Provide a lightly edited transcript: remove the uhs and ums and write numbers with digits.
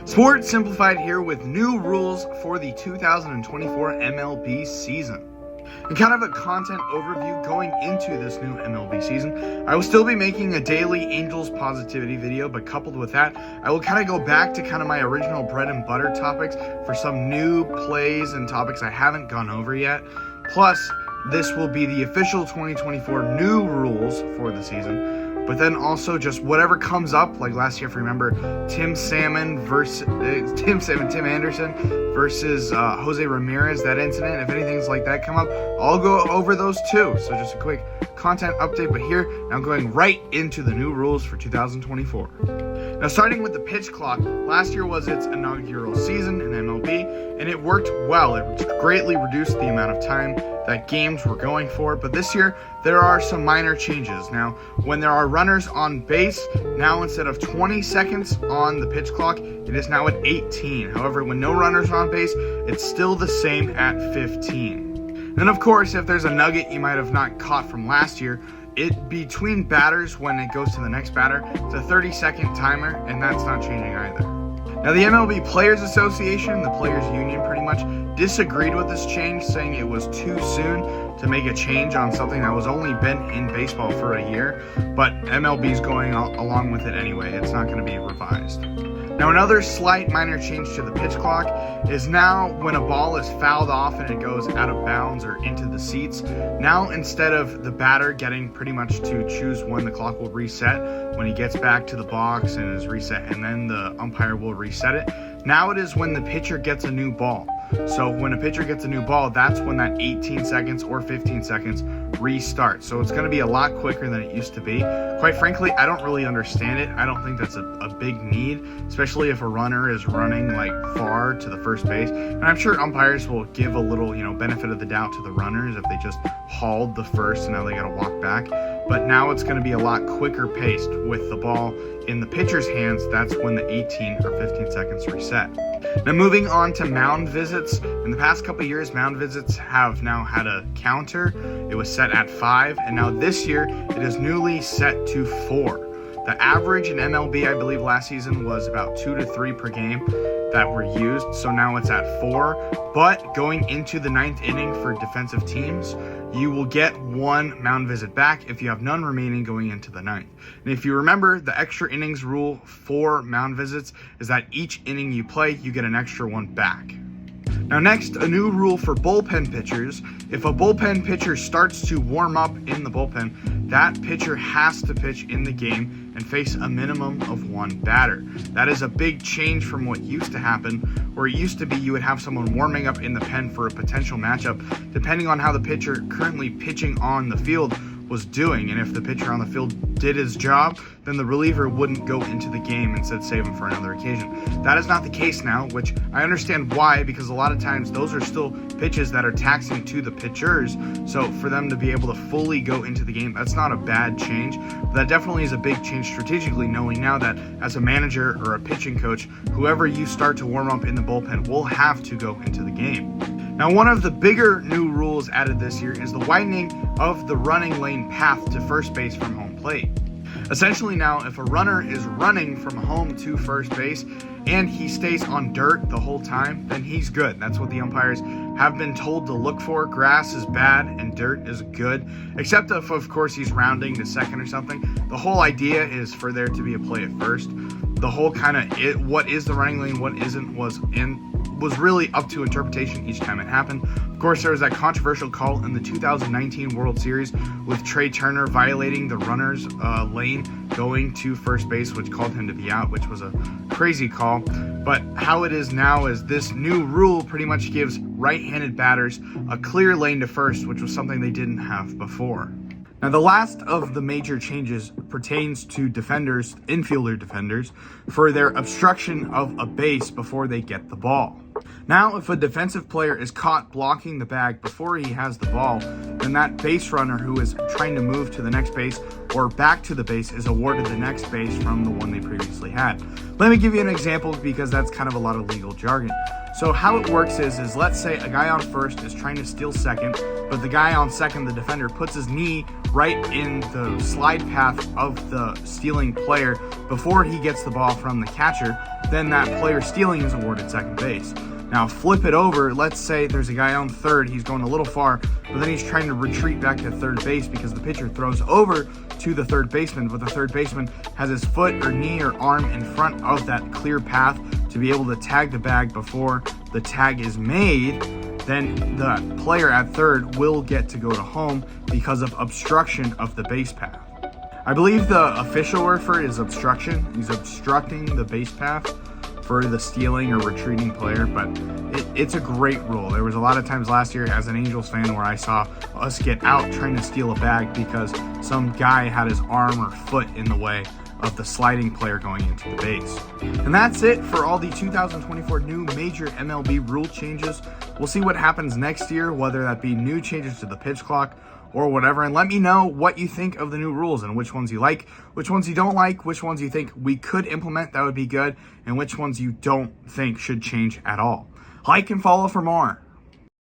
Sports Simplified here with new rules for the 2024 MLB season. And kind of a content overview going into this new MLB season. I will still be making a daily Angels positivity video, but coupled with that, I will kind of go back to kind of my original bread and butter topics for some new plays and topics I haven't gone over yet. Plus, this will be the official 2024 new rules for the season. But then also just whatever comes up, like last year, if you remember, Tim Anderson versus Jose Ramirez, that incident. If anything's like that come up, I'll go over those too. So just a quick content update, but here, now going right into the new rules for 2024. Now starting with the pitch clock, last year was its inaugural season in MLB, and it worked well. It greatly reduced the amount of time that games were going for, but this year there are some minor changes. Now, when there are runners on base, now instead of 20 seconds on the pitch clock, it is now at 18. However, when no runners are on base, it's still the same at 15. Then of course, if there's a nugget you might have not caught from last year, it between batters when it goes to the next batter, it's a 30-second timer, and that's not changing either. Now the MLB Players Association, the Players Union pretty much disagreed with this change, saying it was too soon to make a change on something that was only been in baseball for a year, but MLB's going along with it anyway. It's not going to be revised. Now another slight minor change to the pitch clock is now when a ball is fouled off and it goes out of bounds or into the seats, now instead of the batter getting pretty much to choose when the clock will reset, when he gets back to the box and is reset, and then the umpire will reset it, now it is when the pitcher gets a new ball. So when a pitcher gets a new ball, that's when that 18 seconds or 15 seconds restarts. So it's going to be a lot quicker than it used to be. Quite frankly, I don't really understand it. I don't think that's a big need, especially if a runner is running like far to the first base. And I'm sure umpires will give a little, benefit of the doubt to the runners if they just hauled the first and now they got to walk back. But now it's going to be a lot quicker paced with the ball in the pitcher's hands. That's when the 18 or 15 seconds reset. Now moving on to mound visits. In the past couple of years, mound visits have now had a counter. It was set at 5, and now this year it is newly set to 4. The average in MLB, I believe last season, was about 2 to 3 per game that were used, so now it's at 4. But going into the 9th inning for defensive teams, you will get 1 mound visit back if you have none remaining going into the 9th. And if you remember, the extra innings rule for mound visits is that each inning you play, you get an extra 1 back. Now next, a new rule for bullpen pitchers. If a bullpen pitcher starts to warm up in the bullpen, that pitcher has to pitch in the game and face a minimum of 1 batter. That is a big change from what used to happen, where it used to be you would have someone warming up in the pen for a potential matchup, depending on how the pitcher currently pitching on the field was doing. And if the pitcher on the field did his job, then the reliever wouldn't go into the game, instead save him for another occasion. That is not the case now, which I understand why, because a lot of times those are still pitches that are taxing to the pitchers. So for them to be able to fully go into the game, that's not a bad change. That definitely is a big change strategically, knowing now that as a manager or a pitching coach, whoever you start to warm up in the bullpen will have to go into the game. Now, one of the bigger new rules added this year is the widening of the running lane path to first base from home plate. Essentially now, if a runner is running from home to first base and he stays on dirt the whole time, then he's good. That's what the umpires have been told to look for. Grass is bad and dirt is good, except if, of course, he's rounding to second or something. The whole idea is for there to be a play at first. The whole kind of what is the running lane, what isn't, was really up to interpretation each time it happened. Of course, there was that controversial call in the 2019 World Series with Trey Turner violating the runner's lane going to first base, which called him to be out, which was a crazy call. But how it is now is this new rule pretty much gives right-handed batters a clear lane to first, which was something they didn't have before. Now, the last of the major changes pertains to defenders, infielder defenders, for their obstruction of a base before they get the ball. Now, if a defensive player is caught blocking the bag before he has the ball, then that base runner who is trying to move to the next base or back to the base is awarded the next base from the one they previously had. Let me give you an example, because that's kind of a lot of legal jargon. So how it works is let's say a guy on first is trying to steal second, but the guy on second, the defender, puts his knee right in the slide path of the stealing player before he gets the ball from the catcher. Then that player stealing is awarded second base. Now flip it over, let's say there's a guy on third, he's going a little far, but then he's trying to retreat back to third base because the pitcher throws over to the third baseman, but the third baseman has his foot or knee or arm in front of that clear path to be able to tag the bag before the tag is made. Then the player at third will get to go to home because of obstruction of the base path. I believe the official word for it is obstruction. He's obstructing the base path for the stealing or retreating player, but it's a great rule. There was a lot of times last year as an Angels fan where I saw us get out trying to steal a bag because some guy had his arm or foot in the way of the sliding player going into the base. And that's it for all the 2024 new major MLB rule changes. We'll see what happens next year, whether that be new changes to the pitch clock or whatever, and let me know what you think of the new rules and which ones you like, which ones you don't like, which ones you think we could implement that would be good, and which ones you don't think should change at all. Like and follow for more.